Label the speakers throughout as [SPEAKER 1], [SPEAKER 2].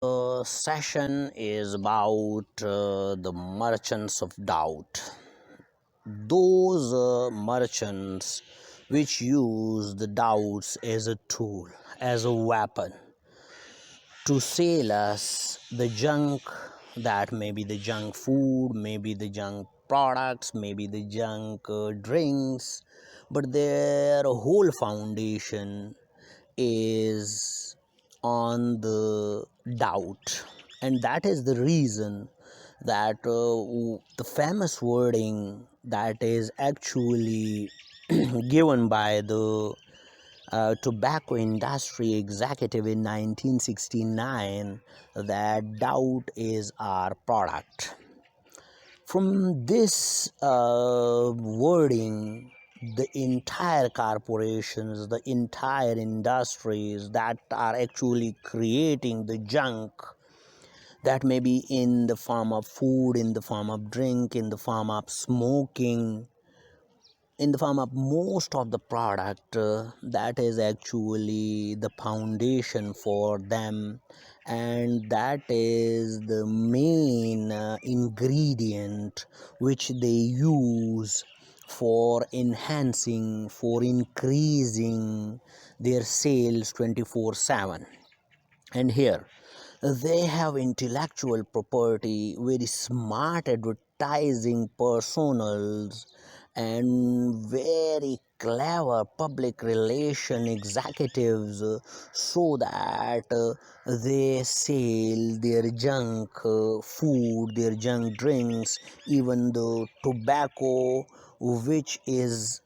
[SPEAKER 1] Session is about the merchants of doubt. Those merchants which use the doubts as a tool, as a weapon to sell us the junk, that may be the junk food, maybe the junk products, maybe the junk drinks, but their whole foundation is on the doubt. And that is the reason that the famous wording that is actually given by the tobacco industry executive in 1969, that doubt is our product. From this wording, the entire corporations, the entire industries that are actually creating the junk, that may be in the form of food, in the form of drink, in the form of smoking, in the form of most of the product, that is actually the foundation for them, and that is the main ingredient which they use for enhancing, for increasing their sales 24/7. And here they have intellectual property, very smart advertising personals, and very clever public relation executives, so that they sell their junk food, their junk drinks, even the tobacco, which is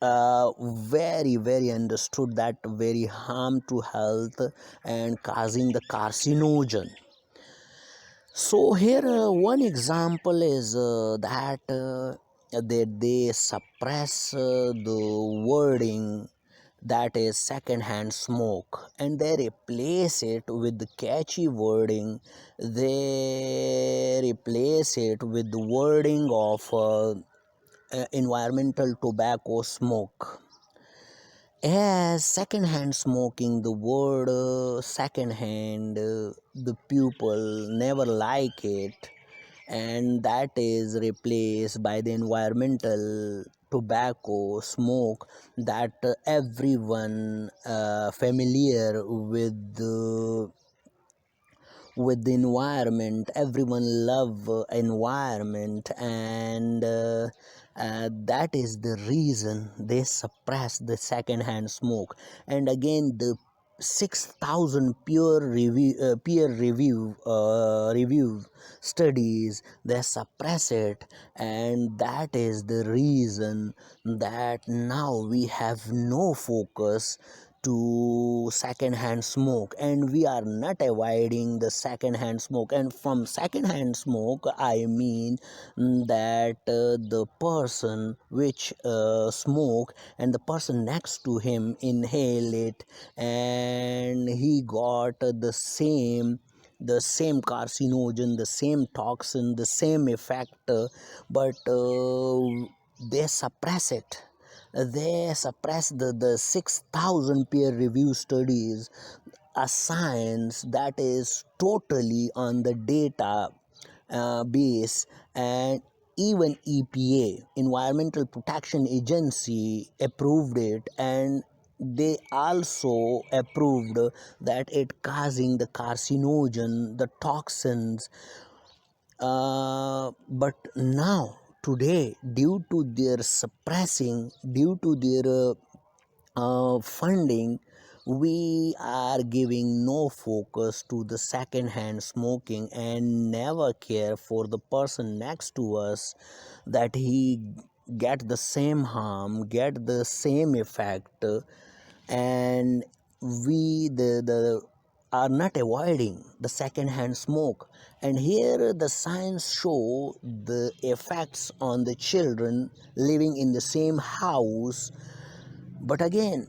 [SPEAKER 1] very understood that very harm to health and causing the carcinogen. So here one example is that they suppress the wording that is second-hand smoke, and they replace it with the catchy wording. They replace it with the wording of environmental tobacco smoke. As second-hand smoking, the word second-hand, the people never like it, and that is replaced by the environmental tobacco smoke, that everyone familiar with the environment, everyone love environment, and that is the reason they suppress the second hand smoke. And again, the 6,000 peer review studies, they suppress it, and that is the reason that now we have no focus to second hand smoke, and we are not avoiding the second hand smoke. And from second hand smoke, I mean that the person which smoke, and the person next to him inhale it, and he got the same carcinogen, the same toxin, the same effect, but they suppress it. They suppress the 6,000 peer review studies, a science that is totally on the data base. And even EPA, Environmental Protection Agency, approved it, and they also approved that it causing the carcinogen, the toxins. But now, today, due to their suppressing, due to their funding, we are giving no focus to the second hand smoking, and never care for the person next to us, that he get the same harm, get the same effect. And we the are not avoiding the second hand smoke. And here the science show the effects on the children living in the same house, but again,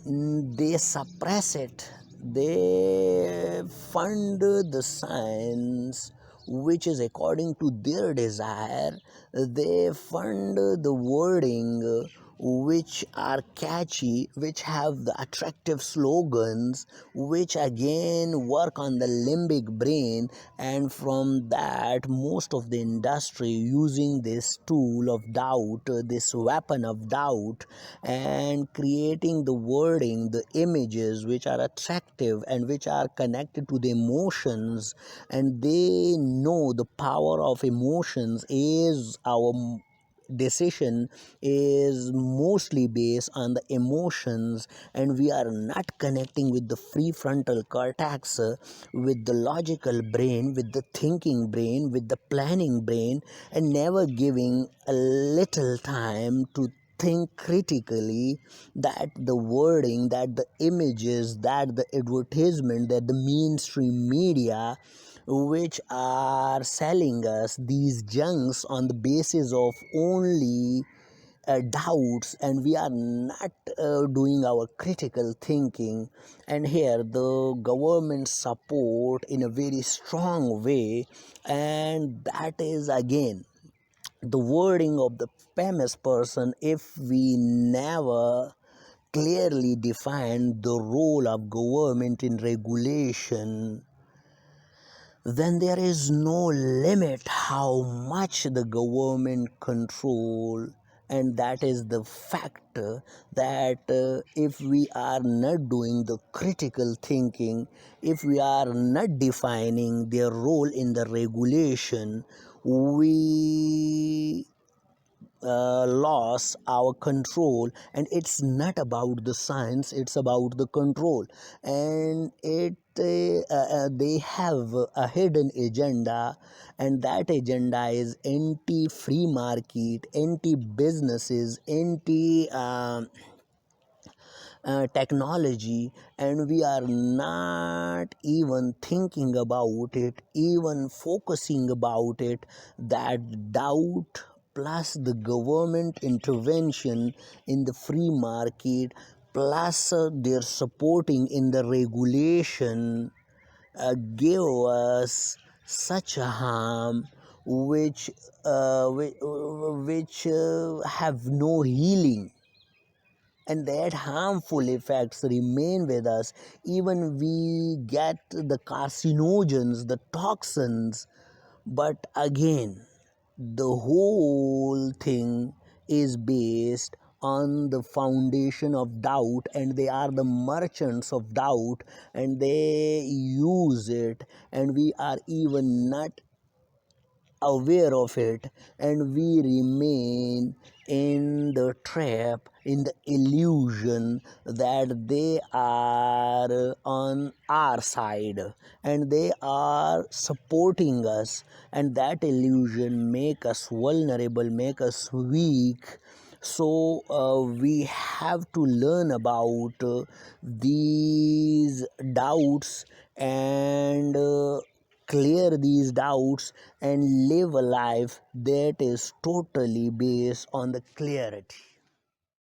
[SPEAKER 1] they suppress it. They fund the science which is according to their desire. They fund the wording which are catchy, which have the attractive slogans, which again work on the limbic brain, and from that, most of the industry using this tool of doubt, this weapon of doubt, and creating the wording, the images which are attractive and which are connected to the emotions, and they know the power of emotions is our decision is mostly based on the emotions, and we are not connecting with the prefrontal cortex, with the logical brain, with the thinking brain, with the planning brain, and never giving a little time to think critically, that the wording, that the images, that the advertisement, that the mainstream media which are selling us these junks on the basis of only doubts, and we are not doing our critical thinking. And here the government support in a very strong way, and that is again the wording of the famous person. If we never clearly define the role of government in regulation, then there is no limit how much the government control. And that is the fact that if we are not doing the critical thinking, if we are not defining their role in the regulation, we loss our control. And it's not about the science, it's about the control. And they have a hidden agenda, and that agenda is anti free market, anti businesses, anti technology, and we are not even thinking about it, even focusing about it. That doubt plus the government intervention in the free market, plus their supporting in the regulation, give us such a harm which have no healing, and that harmful effects remain with us. Even we get the carcinogens, the toxins, but again the whole thing is based on the foundation of doubt, and they are the merchants of doubt, and they use it, and we are even not aware of it, and we remain in the trap, in the illusion that they are on our side and they are supporting us, and that illusion make us vulnerable, make us weak. So we have to learn about these doubts, and clear these doubts, and live a life that is totally based on the clarity.